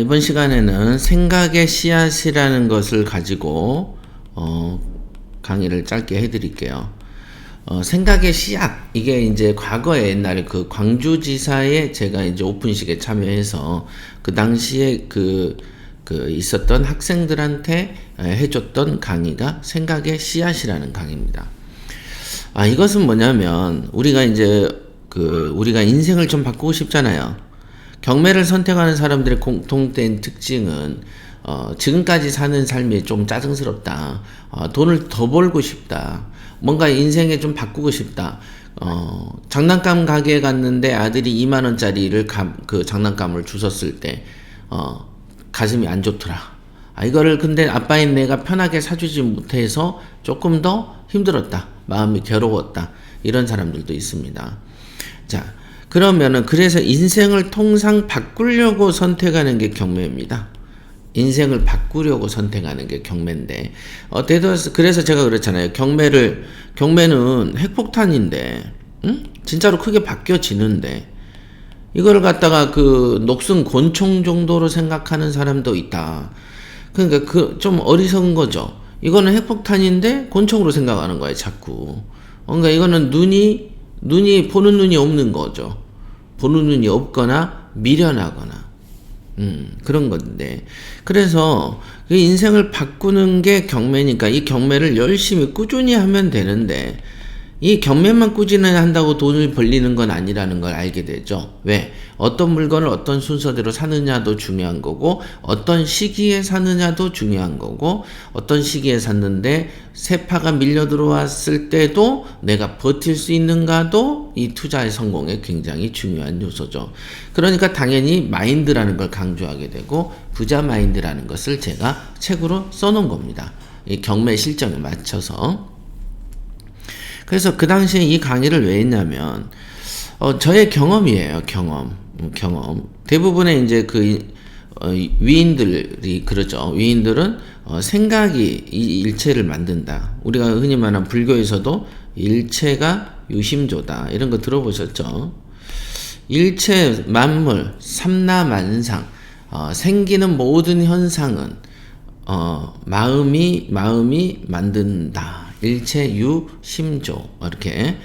이번 시간에는 생각의 씨앗이라는 것을 가지고 강의를 짧게 해드릴게요. 생각의 씨앗, 이게 이제 과거에 옛날에 그 광주지사에 제가 이제 오픈식에 참여해서 그 당시에 있었던 학생들한테 해줬던 강의가 생각의 씨앗이라는 강의입니다. 이것은 뭐냐면 우리가 이제 우리가 인생을 좀 바꾸고 싶잖아요. 경매를 선택하는 사람들의 공통된 특징은 지금까지 사는 삶이 좀 짜증스럽다. 돈을 더 벌고 싶다. 뭔가 인생에 좀 바꾸고 싶다. 장난감 가게에 갔는데 아들이 2만원짜리를 그 장난감을 주웠을 때 가슴이 안 좋더라. 이거를 근데 아빠인 내가 편하게 사주지 못해서 조금 더 힘들었다. 마음이 괴로웠다. 이런 사람들도 있습니다. 자, 그러면은 그래서 인생을 통상 바꾸려고 선택하는 게 경매입니다. 인생을 바꾸려고 선택하는 게 경매인데 그래서 제가 그랬잖아요. 경매는 핵폭탄인데 진짜로 크게 바뀌어지는데 이거를 갖다가 녹슨 권총 정도로 생각하는 사람도 있다. 그러니까 좀 어리석은 거죠. 이거는 핵폭탄인데 권총으로 생각하는 거예요, 자꾸. 그러니까 이거는 보는 눈이 없는 거죠. 보는 눈이 없거나 미련하거나 그런 건데, 그래서 그 인생을 바꾸는 게 경매니까 이 경매를 열심히 꾸준히 하면 되는데, 이 경매만 꾸준히 한다고 돈을 벌리는 건 아니라는 걸 알게 되죠. 왜? 어떤 물건을 어떤 순서대로 사느냐도 중요한 거고, 어떤 시기에 사느냐도 중요한 거고, 어떤 시기에 샀는데 세파가 밀려 들어왔을 때도 내가 버틸 수 있는가도 이 투자의 성공에 굉장히 중요한 요소죠. 그러니까 당연히 마인드라는 걸 강조하게 되고, 부자 마인드라는 것을 제가 책으로 써놓은 겁니다. 이 경매 실정에 맞춰서. 그래서 그 당시에 이 강의를 왜 했냐면, 저의 경험이에요, 경험. 대부분의 이제 위인들이 그러죠. 위인들은, 생각이 이 일체를 만든다. 우리가 흔히 말하는 불교에서도 일체가 유심조다. 이런 거 들어보셨죠? 일체 만물, 삼라만상, 생기는 모든 현상은, 마음이 만든다. 일체 유심조. 이렇게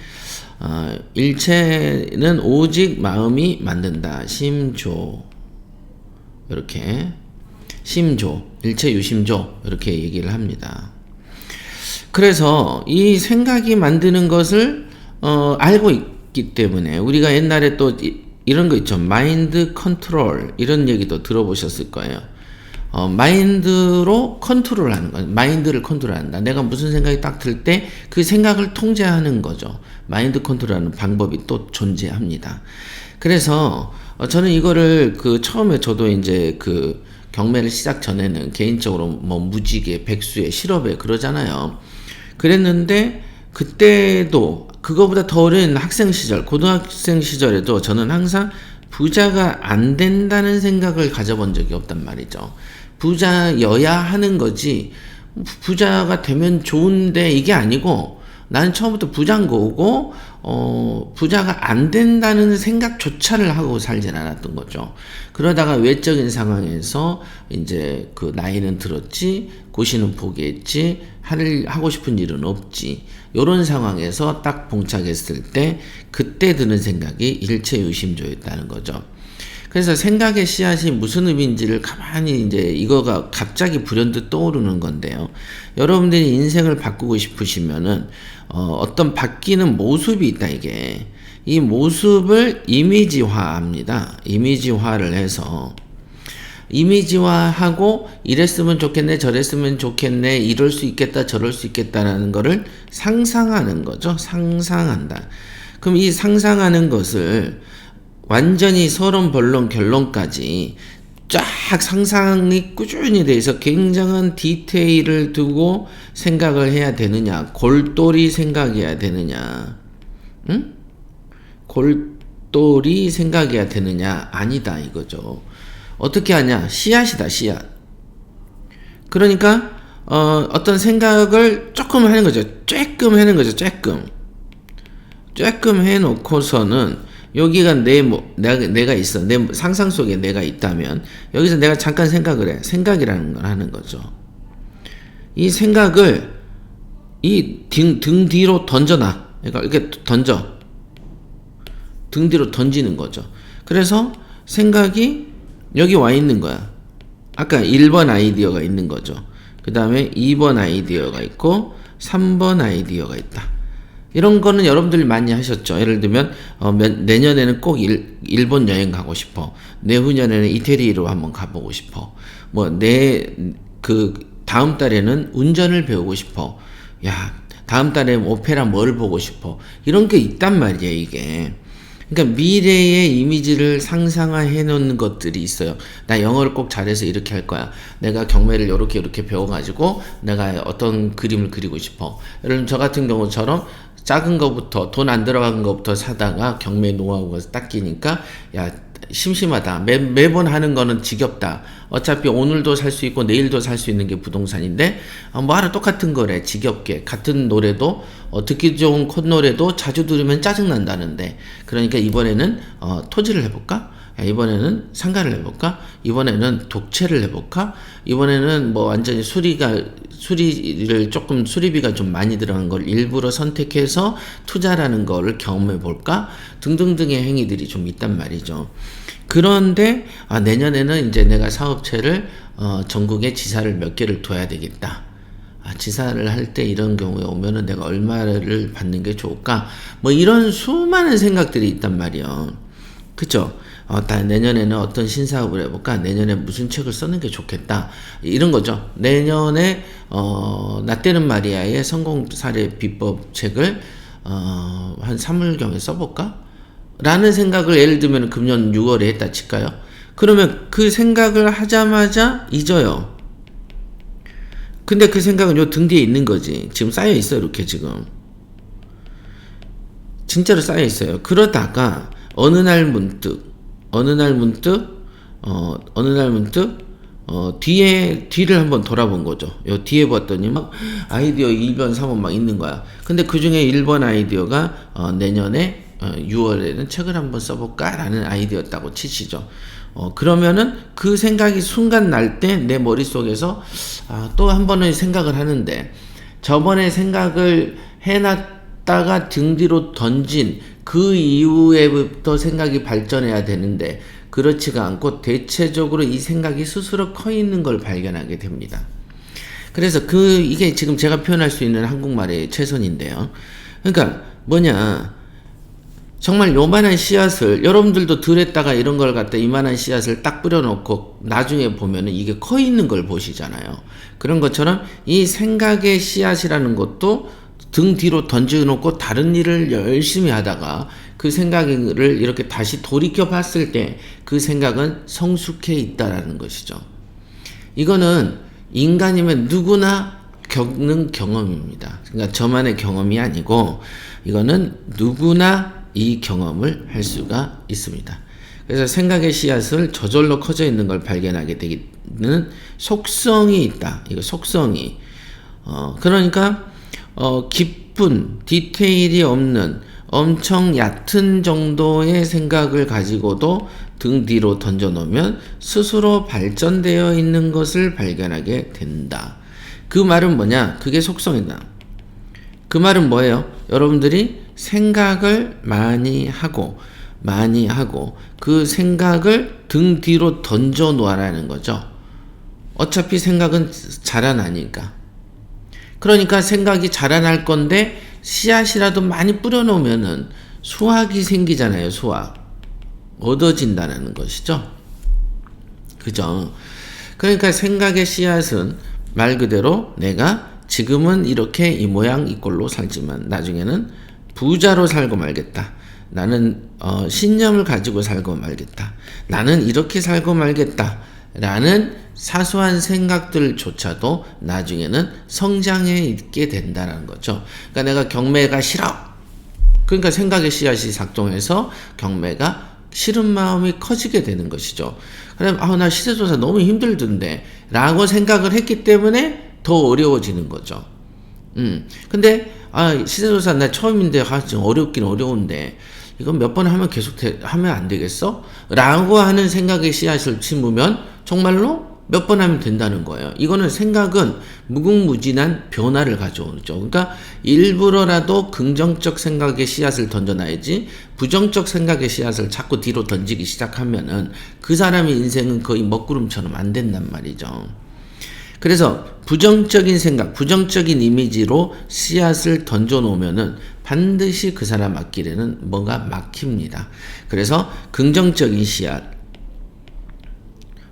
일체는 오직 마음이 만든다. 심조. 이렇게 심조, 일체 유심조 이렇게 얘기를 합니다. 그래서 이 생각이 만드는 것을 알고 있기 때문에 우리가 옛날에 또 이런 거 있죠. 마인드 컨트롤, 이런 얘기도 들어보셨을 거예요. 마인드로 컨트롤하는 거예요. 마인드를 컨트롤한다. 내가 무슨 생각이 딱 들 때 그 생각을 통제하는 거죠. 마인드 컨트롤하는 방법이 또 존재합니다. 그래서 저는 이거를 처음에 저도 이제 경매를 시작 전에는 개인적으로 무지개, 백수에, 실업에 그러잖아요. 그랬는데 그때도 그거보다 더 어린 학생 시절, 고등학생 시절에도 저는 항상 부자가 안 된다는 생각을 가져본 적이 없단 말이죠. 부자여야 하는 거지, 부자가 되면 좋은데 이게 아니고, 나는 처음부터 부자인 거고, 부자가 안 된다는 생각조차를 하고 살진 않았던 거죠. 그러다가 외적인 상황에서 이제 나이는 들었지, 고시는 포기했지, 하고 싶은 일은 없지. 요런 상황에서 딱 봉착했을 때, 그때 드는 생각이 일체유심조였다는 거죠. 그래서 생각의 씨앗이 무슨 의미인지를 가만히 이제 이거가 갑자기 불현듯 떠오르는 건데요. 여러분들이 인생을 바꾸고 싶으시면은, 어떤 바뀌는 모습이 있다, 이게. 이 모습을 이미지화 합니다. 이미지화를 해서. 이미지화하고 이랬으면 좋겠네, 저랬으면 좋겠네, 이럴 수 있겠다, 저럴 수 있겠다라는 거를 상상하는 거죠. 상상한다. 그럼 이 상상하는 것을 완전히 서론, 본론, 결론까지 쫙 상상이 꾸준히 돼서 굉장한 디테일을 두고 생각을 해야 되느냐, 골똘히 생각해야 되느냐, 골똘히 생각해야 되느냐, 아니다 이거죠. 어떻게 하냐? 씨앗이다, 씨앗. 그러니까 어떤 생각을 조금 하는 거죠. 쬐끔 하는 거죠. 쬐끔 해놓고서는 여기가 내가 있어. 내 상상 속에 내가 있다면, 여기서 내가 잠깐 생각을 해. 생각이라는 걸 하는 거죠. 이 생각을 등 뒤로 던져놔. 그러니까 이렇게 던져. 등 뒤로 던지는 거죠. 그래서 생각이 여기 와 있는 거야. 아까 1번 아이디어가 있는 거죠. 그 다음에 2번 아이디어가 있고 3번 아이디어가 있다. 이런 거는 여러분들이 많이 하셨죠. 예를 들면 내년에는 꼭 일본 여행 가고 싶어. 내후년에는 이태리로 한번 가보고 싶어. 다음 달에는 운전을 배우고 싶어. 야, 다음 달에 오페라 뭘 보고 싶어. 이런 게 있단 말이에요, 이게. 그러니까 미래의 이미지를 상상해 놓는 것들이 있어요. 나 영어를 꼭 잘해서 이렇게 할 거야. 내가 경매를 이렇게 배워가지고 내가 어떤 그림을 그리고 싶어. 여러분, 저 같은 경우처럼 작은 거부터, 돈 안 들어간 거부터 사다가 경매 노하우가 딱 끼니까, 야, 심심하다. 매번 하는 거는 지겹다. 어차피 오늘도 살 수 있고 내일도 살 수 있는 게 부동산인데, 뭐 하나 똑같은 거래. 지겹게. 같은 노래도, 듣기 좋은 콧노래도 자주 들으면 짜증난다는데. 그러니까 이번에는, 토지를 해볼까? 야, 이번에는 상가를 해볼까? 이번에는 독채를 해볼까? 이번에는 뭐 완전히 수리를 조금 수리비가 좀 많이 들어간 걸 일부러 선택해서 투자라는 거를 경험해 볼까? 등등등의 행위들이 좀 있단 말이죠. 그런데 내년에는 이제 내가 사업체를 전국에 지사를 몇 개를 둬야 되겠다. 지사를 할 때 이런 경우에 오면은 내가 얼마를 받는 게 좋을까? 뭐 이런 수많은 생각들이 있단 말이에요. 그쵸? 내년에는 어떤 신사업을 해볼까? 내년에 무슨 책을 쓰는 게 좋겠다. 이런 거죠. 내년에, 나 때는 마리아의 성공 사례 비법 책을, 한 3월경에 써볼까? 라는 생각을 예를 들면 금년 6월에 했다 칠까요? 그러면 그 생각을 하자마자 잊어요. 근데 그 생각은 요 등 뒤에 있는 거지. 지금 쌓여 있어요, 이렇게 지금. 진짜로 쌓여 있어요. 그러다가, 어느 날 문득, 뒤를 한번 돌아본 거죠. 요 뒤에 봤더니 막 아이디어 2번, 3번 막 있는 거야. 근데 그 중에 1번 아이디어가, 내년에 6월에는 책을 한번 써볼까? 라는 아이디어였다고 치시죠. 그러면은 그 생각이 순간 날 때 내 머릿속에서, 또 한 번은 생각을 하는데, 저번에 생각을 해놨다가 등 뒤로 던진 그 이후에부터 생각이 발전해야 되는데, 그렇지가 않고 대체적으로 이 생각이 스스로 커 있는 걸 발견하게 됩니다. 그래서 이게 지금 제가 표현할 수 있는 한국말의 최선인데요. 그러니까 정말 요만한 씨앗을, 여러분들도 들에다가 이런 걸 갖다 이만한 씨앗을 딱 뿌려놓고 나중에 보면은 이게 커 있는 걸 보시잖아요. 그런 것처럼 이 생각의 씨앗이라는 것도 등 뒤로 던져놓고 다른 일을 열심히 하다가 그 생각을 이렇게 다시 돌이켜 봤을 때 그 생각은 성숙해 있다라는 것이죠. 이거는 인간이면 누구나 겪는 경험입니다. 그러니까 저만의 경험이 아니고 이거는 누구나 이 경험을 할 수가 있습니다. 그래서 생각의 씨앗을 저절로 커져 있는 걸 발견하게 되는 속성이 있다. 이거 속성이. 그러니까 깊은 디테일이 없는 엄청 얕은 정도의 생각을 가지고도 등 뒤로 던져놓으면 스스로 발전되어 있는 것을 발견하게 된다. 그 말은 뭐냐? 그게 속성이다. 그 말은 뭐예요? 여러분들이 생각을 많이 하고 그 생각을 등 뒤로 던져 놓으라는 거죠. 어차피 생각은 자라나니까. 그러니까 생각이 자라날 건데 씨앗이라도 많이 뿌려놓으면은 수확이 생기잖아요. 수확. 얻어진다는 것이죠. 그죠? 그러니까 생각의 씨앗은 말 그대로 내가 지금은 이렇게 이 모양 이 꼴로 살지만 나중에는 부자로 살고 말겠다. 나는 신념을 가지고 살고 말겠다. 나는 이렇게 살고 말겠다. 라는 사소한 생각들조차도 나중에는 성장해 있게 된다는 거죠. 그러니까 내가 경매가 싫어. 그러니까 생각의 씨앗이 작동해서 경매가 싫은 마음이 커지게 되는 것이죠. 그럼 나 시세조사 너무 힘들던데 라고 생각을 했기 때문에 더 어려워지는 거죠. 근데 시세조사 나 처음인데 좀 어렵긴 어려운데 이건 몇 번 하면 계속 하면 안 되겠어? 라고 하는 생각의 씨앗을 심으면 정말로 몇 번 하면 된다는 거예요. 이거는 생각은 무궁무진한 변화를 가져오죠. 그러니까 일부러라도 긍정적 생각의 씨앗을 던져놔야지 부정적 생각의 씨앗을 자꾸 뒤로 던지기 시작하면은 그 사람의 인생은 거의 먹구름처럼 안 된단 말이죠. 그래서 부정적인 생각, 부정적인 이미지로 씨앗을 던져 놓으면은 반드시 그 사람 앞길에는 뭐가 막힙니다. 그래서 긍정적인 씨앗.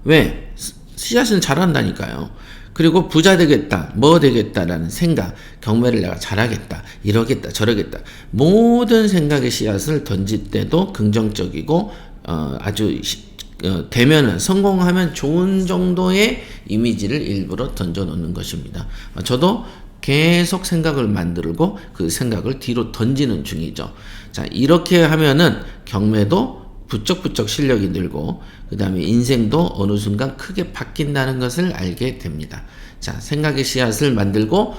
왜? 씨앗은 자란다니까요. 그리고 부자 되겠다, 뭐 되겠다라는 생각, 경매를 내가 잘하겠다, 이러겠다, 저러겠다. 모든 생각의 씨앗을 던질 때도 긍정적이고, 아주 되면은 성공하면 좋은 정도의 이미지를 일부러 던져 놓는 것입니다. 저도 계속 생각을 만들고 그 생각을 뒤로 던지는 중이죠. 자, 이렇게 하면은 경매도 부쩍부쩍 실력이 늘고 그 다음에 인생도 어느 순간 크게 바뀐다는 것을 알게 됩니다. 자, 생각의 씨앗을 만들고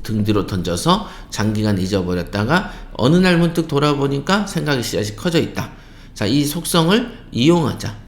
등 뒤로 던져서 장기간 잊어버렸다가 어느 날 문득 돌아보니까 생각의 씨앗이 커져 있다. 자, 이 속성을 이용하자.